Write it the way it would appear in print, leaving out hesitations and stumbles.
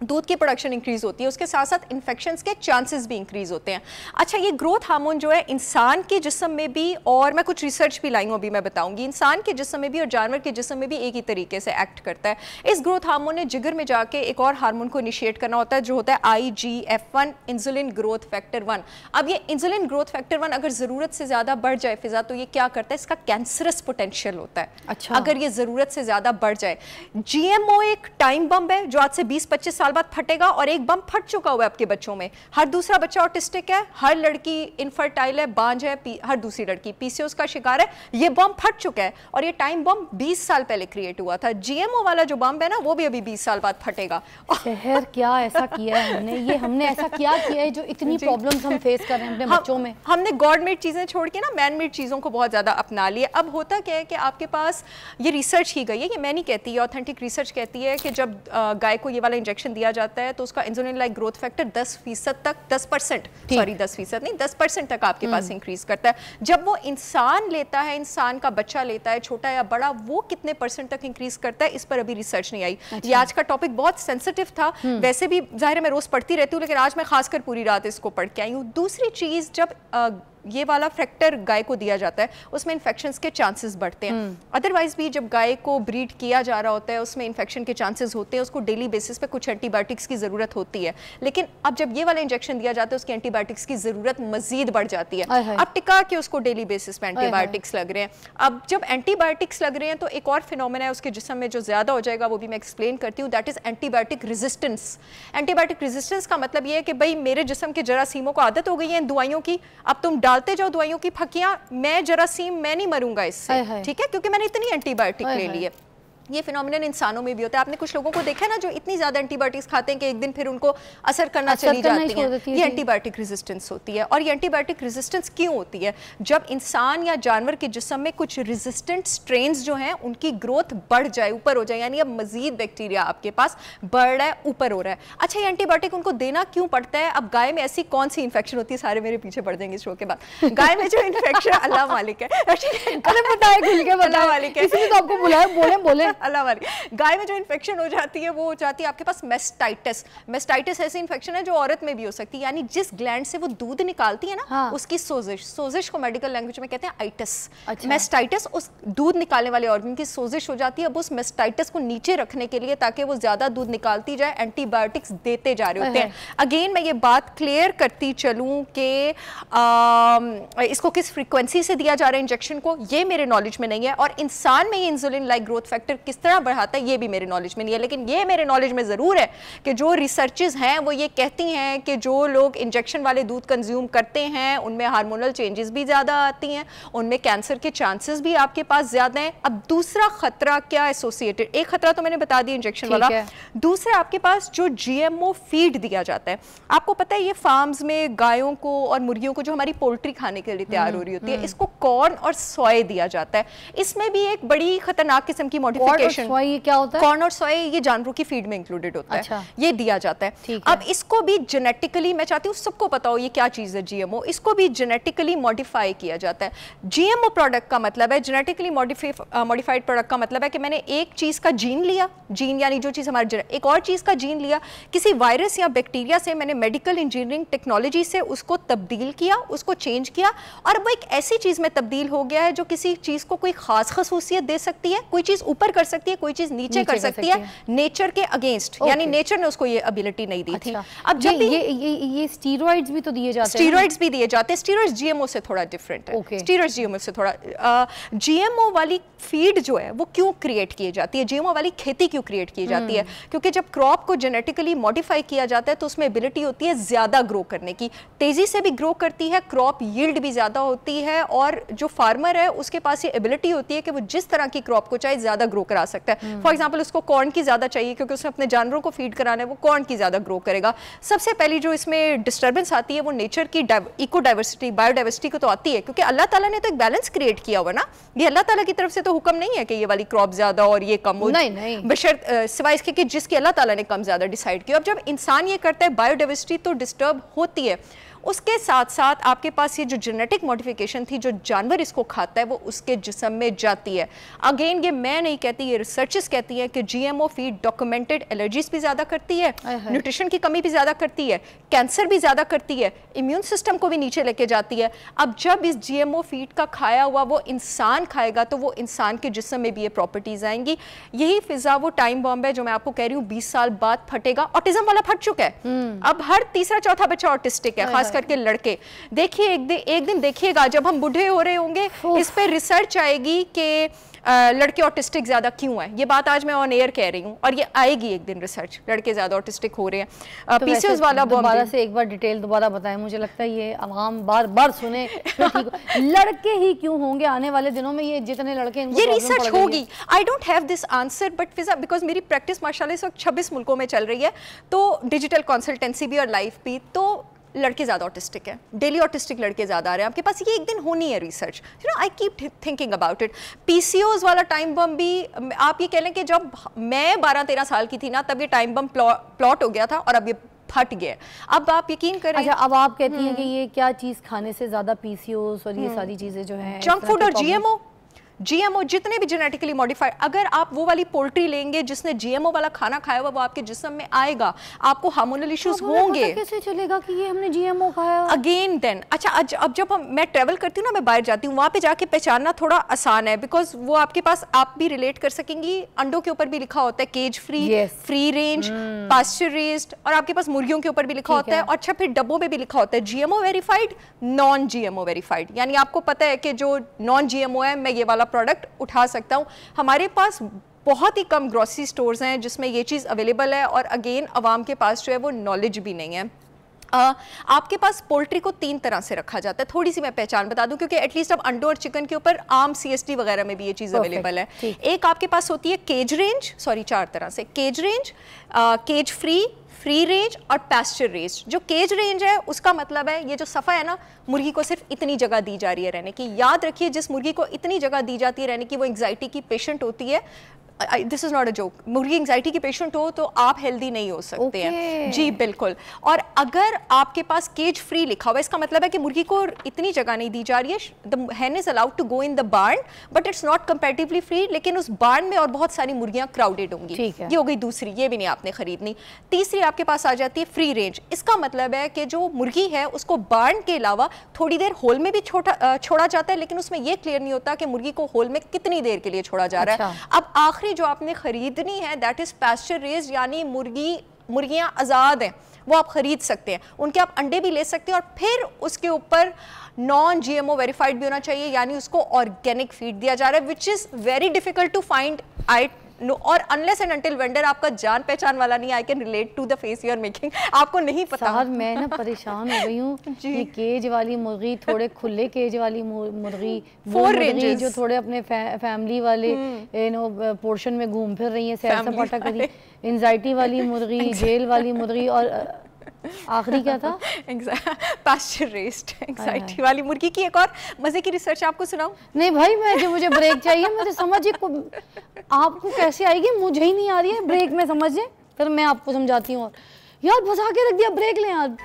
दूध की production increase होती है, उसके साथ साथ इन्फेक्शंस के चांसेस भी इंक्रीज होते हैं। अच्छा, ये ग्रोथ हार्मोन जो है इंसान के जिस्म में भी, और मैं कुछ रिसर्च भी लाई हूँ अभी मैं बताऊंगी, इंसान के जिस्म में भी और जानवर के जिस्म में भी एक ही तरीके से एक्ट करता है। इस ग्रोथ हार्मोन ने जिगर में जाके एक और हार्मोन को इनिशिएट करना होता है जो होता है IGF-1, इंसुलिन ग्रोथ फैक्टर 1। अब ये इंसुलिन ग्रोथ फैक्टर 1 अगर ज़रूरत से ज़्यादा बढ़ जाए फिजा, तो ये क्या करता है, इसका कैंसरस पोटेंशियल होता है। अच्छा। अगर ये ज़रूरत से ज़्यादा बढ़ जाए। GMO एक टाइम बम है जो आज से 20-25 साल बाद फटेगा, और एक बम फट चुका हुआ है आपके बच्चों में। हर दूसरा बच्चा ऑटिस्टिक है, हर लड़की इनफर्टाइल है, बांझ है, हर दूसरी लड़की PCOS का शिकार है। ये बम फट चुका है और ये टाइम बम 20 साल पहले क्रिएट हुआ था। GMO वाला जो बम है ना, वो भी अभी 20 साल बाद फटेगा। शहर क्या ऐसा किया है हमने ऐसा क्या किया है जो इतनी प्रॉब्लम्स हम फेस कर रहे हैं अपने बच्चों में? हमने गॉड मेड चीजें छोड़ के ना मैन मेड चीजों को बहुत ज्यादा अपना लिया। अब होता क्या है कि आपके पास ये रिसर्च की गई है, ये मैं नहीं कहती, ये ऑथेंटिक रिसर्च कहती है कि जब गाय को ये वाला इंजेक्शन दिया जाता है तो उसका इंसुलिन लाइक ग्रोथ फैक्टर 10% तक, 10% सॉरी 10% नहीं 10% तक आपके पास इंक्रीज करता है। जब वो इंसान लेता है, इंसान का बच्चा लेता है, छोटा या बड़ा, वो कितने % तक इंक्रीज करता है, इस पर अभी रिसर्च नहीं आई। ये आज का टॉपिक बहुत सेंसिटिव था, वैसे भी जाहिर है मैं रोज पढ़ती रहती हूँ, लेकिन आज मैं खासकर पूरी रात इसको पढ़ के आई हूँ। दूसरी चीज, जब ये वाला फैक्टर गाय को दिया जाता है उसमें इन्फेक्शंस के चांसेस बढ़ते हैं। अदरवाइज भी जब गाय को ब्रीड किया जा रहा होता है उसमें इन्फेक्शन के चांसेस होते हैं, उसको डेली बेसिस पे कुछ एंटीबायोटिक्स की ज़रूरत होती है, लेकिन अब जब ये वाला इंजेक्शन दिया जाता है उसकी एंटीबायोटिक्स की ज़रूरत मजीद बढ़ जाती है। अब टिका के उसको डेली बेसिस पे एंटीबायोटिक्स लग रहे हैं। अब जब एंटीबायोटिक्स लग रहे हैं तो एक और फिनोमेना है उसके जिस्म में जो ज़्यादा हो जाएगा, वो भी मैं एक्सप्लेन करती हूँ, that is antibiotic resistance. Antibiotic resistance का मतलब ये है कि भाई मेरे जिस्म के जरासीमों को आदत हो गई है इन दवाइयों की, अब तुम डालते जाओ दवाइयों की फकियां, मैं जरासीम मैं नहीं मरूंगा इससे, ठीक है, क्योंकि मैंने इतनी एंटीबायोटिक ले ली है। ये फिनोमिनन इंसानों में भी होता है। आपने कुछ लोगों को देखा है ना जो इतनी ज्यादा एंटीबायोटिक्स खाते हैं कि एक दिन फिर उनको असर करना चली जाती है, ये एंटीबायोटिक रेजिस्टेंस होती है। और ये एंटीबायोटिक रेजिस्टेंस क्यों होती है? जब इंसान या जानवर के जिस्म में कुछ रेजिस्टेंट स्ट्रेन्स जो हैं उनकी ग्रोथ बढ़ जाए, ऊपर हो जाए, यानी अब मजीद बैक्टीरिया आपके पास बढ़ रहा है, ऊपर हो रहा है। अच्छा, ये एंटीबायोटिक उनको देना क्यों पड़ता है? अब गाय में ऐसी कौन सी इन्फेक्शन होती है, सारे मेरे पीछे पड़ जाएंगे शो के बाद। गाय में जो इन्फेक्शन अल्लाह मालिक है, अल्लाह मालिक है, इसलिए तो आपको बुलाया, बोले अल्लाह वाली। गाय में जो इन्फेक्शन हो जाती है वो हो जाती है आपके पास मेस्टाइटिस। मेस्टाइटिस ऐसी इन्फेक्शन है जो औरत में भी हो सकती है, यानी जिस ग्लैंड से वो दूध निकालती है ना, उसकी सोजिश, सोजिश को मेडिकल लैंग्वेज में कहते हैं आइटिस। मेस्टाइटिस उस दूध निकालने वाले ऑर्गन की सोजिश हो जाती है। अब उस मेस्टाइटिस को नीचे रखने के लिए, ताकि वो ज्यादा दूध निकालती जाए, एंटीबायोटिक्स देते जा रहे होते हैं। अगेन मैं ये बात क्लियर करती चलूं कि इसको किस फ्रीक्वेंसी से दिया जा रहा है इंजेक्शन को, ये मेरे नॉलेज में नहीं है, और इंसान में ये इंसुलिन लाइक ग्रोथ फैक्टर किस तरह बढ़ाता है ये भी मेरे नॉलेज में नहीं है। लेकिन ये मेरे नॉलेज में जरूर है कि जो रिसर्चेस हैं वो ये कहती हैं कि जो लोग इंजेक्शन वाले दूध कंज्यूम करते हैं उनमें हार्मोनल चेंजेस भी ज्यादा आती हैं, उनमें कैंसर के चांसेस भी आपके पास ज्यादा हैं। अब दूसरा खतरा क्या एसोसिएटेड, एक खतरा तो मैंने बता दिया इंजेक्शन वाला, दूसरा आपके पास जो GMO फीड दिया जाता है। आपको पता है ये फार्म्स में गायों को और मुर्गियों को जो हमारी पोल्ट्री खाने के लिए तैयार हो रही होती है, इसको कॉर्न और सोया दिया जाता है। इसमें भी एक बड़ी खतरनाक किस्म की मॉडिफिकेशन, ये क्या होता है? कॉर्न और सोया ये जानवरों की फीड में इंक्लूडेड होता है, ये दिया जाता है। अब इसको भी जेनेटिकली, मैं चाहती हूँ सबको पता हो ये क्या चीज है GMO, इसको भी जेनेटिकली मॉडिफाई किया जाता है। GMO प्रोडक्ट का मतलब है, जेनेटिकली मॉडिफाइड प्रोडक्ट का मतलब है कि मैंने एक चीज का जीन लिया, जीन यानी जो चीज हमारे, एक और चीज का जीन लिया, किसी वायरस या बैक्टीरिया से मैंने मेडिकल इंजीनियरिंग टेक्नोलॉजी से उसको तब्दील किया, उसको चेंज किया, और वो एक ऐसी चीज में तब्दील हो गया है जो किसी चीज को कोई खास खसूसियत दे सकती है, कोई चीज ऊपर कर सकती है, कोई चीज नीचे कर सकती है, नेचर के अगेंस्ट, यानी नेचर ने उसको ये एबिलिटी नहीं दी थी। अब जब ये स्टीरॉइड्स भी तो दिए जाते हैं, स्टीरॉइड्स भी दिए जाते हैं। स्टीरॉइड्स GMO से थोड़ा डिफरेंट है, स्टीरॉइड्स GMO से थोड़ा, GMO वाली फीड जो है वो क्यों क्रिएट की जाती है, GMO वाली खेती क्यों क्रिएट की जाती है? क्योंकि जब क्रॉप को जेनेटिकली मॉडिफाई किया जाता है तो उसमें एबिलिटी होती है ज्यादा ग्रो करने की, तेजी से भी ग्रो करती है, क्रॉप यील्ड भी ज्यादा होती है, और जो फार्मर है उसके पास ये एबिलिटी होती है कि वो जिस तरह की क्रॉप को चाहे ज्यादा ग्रो करा सकता है। फॉर एग्जाम्पल उसको कॉर्न की ज्यादा चाहिए क्योंकि उसने अपने जानवरों को फीड कराना है, वो कॉर्न की ज्यादा ग्रो करेगा। सबसे पहली जो इसमें डिस्टर्बेंस आती है वो नेचर की इको डाइवर्सिटी, बायोडाइवर्सिटी को तो आती है, क्योंकि अल्लाह ताला ने तो एक बैलेंस क्रिएट किया हुआ ना, ये अल्लाह ताला की तरफ से तो हुक्म नहीं है कि ये वाली क्रॉप ज्यादा और ये कम हो, नहीं। बशर्त सिवाय इसके कि जिसकी अल्लाह ताला ने कम ज्यादा डिसाइड किया। अब जब इंसान ये करता है बायोडाइवर्सिटी तो डिस्टर्ब होती है। उसके साथ साथ आपके पास ये जो जेनेटिक मॉडिफिकेशन थी, जो जानवर इसको खाता है, वो उसके जिस्म में जाती है। अगेन ये मैं नहीं कहती, ये रिसर्चेस कहती हैं कि GMO फीड डॉक्यूमेंटेड एलर्जीज भी ज़्यादा करती है, न्यूट्रिशन की कमी भी ज़्यादा करती है, कैंसर भी ज़्यादा करती है, इम्यून सिस्टम को भी नीचे लेके जाती है। अब जब इस GMO फीड का खाया हुआ वो इंसान खाएगा तो वो इंसान के जिस्म में भी ये प्रॉपर्टीज आएंगी। यही फिजा वो टाइम बॉम्ब है जो मैं आपको कह रही हूँ 20 साल बाद फटेगा। ऑटिज्म वाला फट चुका है, अब हर तीसरा चौथा बच्चा ऑटिस्टिक है, खास करके लड़के। देखिए एक दिन देखिएगा जब हम बूढ़े हो रहे होंगे, इस पे रिसर्च आएगी कि लड़के ऑटिस्टिक ज्यादा क्यों है। ये बात आज मैं ऑन एयर कह रही हूँ और ये आएगी एक दिन रिसर्च, लड़के ज्यादा ऑटिस्टिक हो रहे हैं। तो PCOS वाला दोबारा से एक बार डिटेल दोबारा बताएं, मुझे लगता है ये आवाम बार बार सुने तो ठीक। लड़के ही क्यों होंगे आने वाले दिनों में, ये जितने लड़के ये रिसर्च होगी। I don't have this answer but Fiza because मेरी प्रैक्टिस माशाल्लाह इस वक्त 26 मुल्कों में चल रही है, तो डिजिटल कंसल्टेंसी भी और लाइफ भी, तो लड़के ज़्यादा ऑटिस्टिक है, डेली ऑटिस्टिक लड़के ज़्यादा आ रहे हैं आपके पास। ये एक दिन होनी है research, you know I keep thinking about it. PCOS वाला टाइम बम भी आप ये कह लें कि जब मैं 12-13 साल की थी ना, तब ये टाइम बम प्लॉट हो गया था और अब ये फट गया। अब आप यकीन करें। अच्छा, अब आप कहती हैं कि ये क्या चीज़ खाने से ज़्यादा PCOS और ये सारी चीज़ें जो है, जंक फूड और GMO जितने भी जेनेटिकली मॉडिफाइड, अगर आप वो वाली पोल्ट्री लेंगे जिसने GMO वाला खाना खाया हुआ, वो आपके जिस्म में आएगा, आपको हार्मोनल इश्यूज होंगे। कैसे चलेगा कि ये हमने GMO खाया? अगेन देन अच्छा, अब जब मैं ट्रेवल करती हूँ ना, मैं बाहर जाती हूँ, वहाँ पे जाके पहचानना थोड़ा आसान है, बिकॉज वो आपके पास, आप भी रिलेट कर सकेंगी, अंडों के ऊपर भी लिखा होता है cage free, free range, pasture raised, और आपके पास मुर्गियों के ऊपर भी लिखा होता है। और अच्छा, फिर डब्बों में भी लिखा होता है GMO verified, non GMO verified, यानी आपको पता है कि जो नॉन GMO है, मैं ये वाला प्रोडक्ट उठा सकता हूँ। हमारे पास बहुत ही कम ग्रोसरी स्टोर्स हैं जिसमें ये चीज़ अवेलेबल है, और अगेन अवाम के पास जो है वो नॉलेज भी नहीं है। आपके पास पोल्ट्री को 3 तरह से रखा जाता है, थोड़ी सी मैं पहचान बता दूं, क्योंकि एटलीस्ट अब अंडों और चिकन के ऊपर आम CSD वगैरह में भी ये चीज़ अवेलेबल है। एक आपके पास होती है केज रेंज, 4 तरह से, cage range, cage free, free range और पैस्चर रेंज। जो केज रेंज है उसका मतलब है ये जो सफ़ा है ना, मुर्गी को सिर्फ इतनी जगह दी जा रही है रहने की। याद रखिए, जिस मुर्गी को इतनी जगह दी जाती है रहने की, वो एंग्जाइटी की पेशेंट होती है। This is not a joke, मुर्गी एंग्जाइटी की पेशेंट हो तो आप हेल्दी नहीं हो सकते हैं जी, बिल्कुल। और अगर आपके पास केज फ्री लिखा हुआ है, इसका मतलब है कि मुर्गी को इतनी जगह नहीं दी जा रही है। The hen is allowed to go in the barn but it's not comparatively free, लेकिन उस बार्न में और बहुत सारी मुर्गियां क्राउडेड होंगी। ये हो गई दूसरी, ये भी नहीं आपने खरीदनी। तीसरी आपके पास आ जाती है फ्री रेंज। इसका मतलब है कि जो मुर्गी है उसको बार्न के अलावा थोड़ी देर होल में भी छोड़ा जाता है, लेकिन उसमें यह क्लियर नहीं होता कि मुर्गी को होल में कितनी देर के लिए छोड़ा जा रहा है। अब आखिरी जो आपने खरीदनी है दैट इज पैस्चर रेज, यानी मुर्गियां आज़ाद हैं, वो आप खरीद सकते हैं, उनके आप अंडे भी ले सकते हैं, और फिर उसके ऊपर नॉन GMO वेरीफाइड भी होना चाहिए, यानी उसको ऑर्गेनिक फीड दिया जा रहा है, which is very difficult to find. और अनलेस एंड अनटिल वेंडर आपका जान पहचान वाला नहीं, I can relate to the face you are making, आपको नहीं पता। मैं ना परेशान हो गई हूँ। ये केज वाली मुर्गी, थोड़े खुले केज वाली मुर्गी, 4 रेंजेस जो थोड़े अपने फैमिली वाले पोर्शन में घूम फिर रही है, सैर सपाटा करी, एंजाइटी वाली मुर्गी, जेल वाली मुर्गी, और आखिरी क्या था? पास्चर रेस्ड एंग्जाइटी वाली मुर्गी की एक और मजे की रिसर्च आपको सुनाऊं? नहीं भाई, मुझे ब्रेक चाहिए, मुझे समझ आपको कैसे आएगी, मुझे ही नहीं आ रही है। ब्रेक में समझ लें, फिर मैं आपको समझाती हूँ। और यार फंसा के रख दिया, ब्रेक लें यार।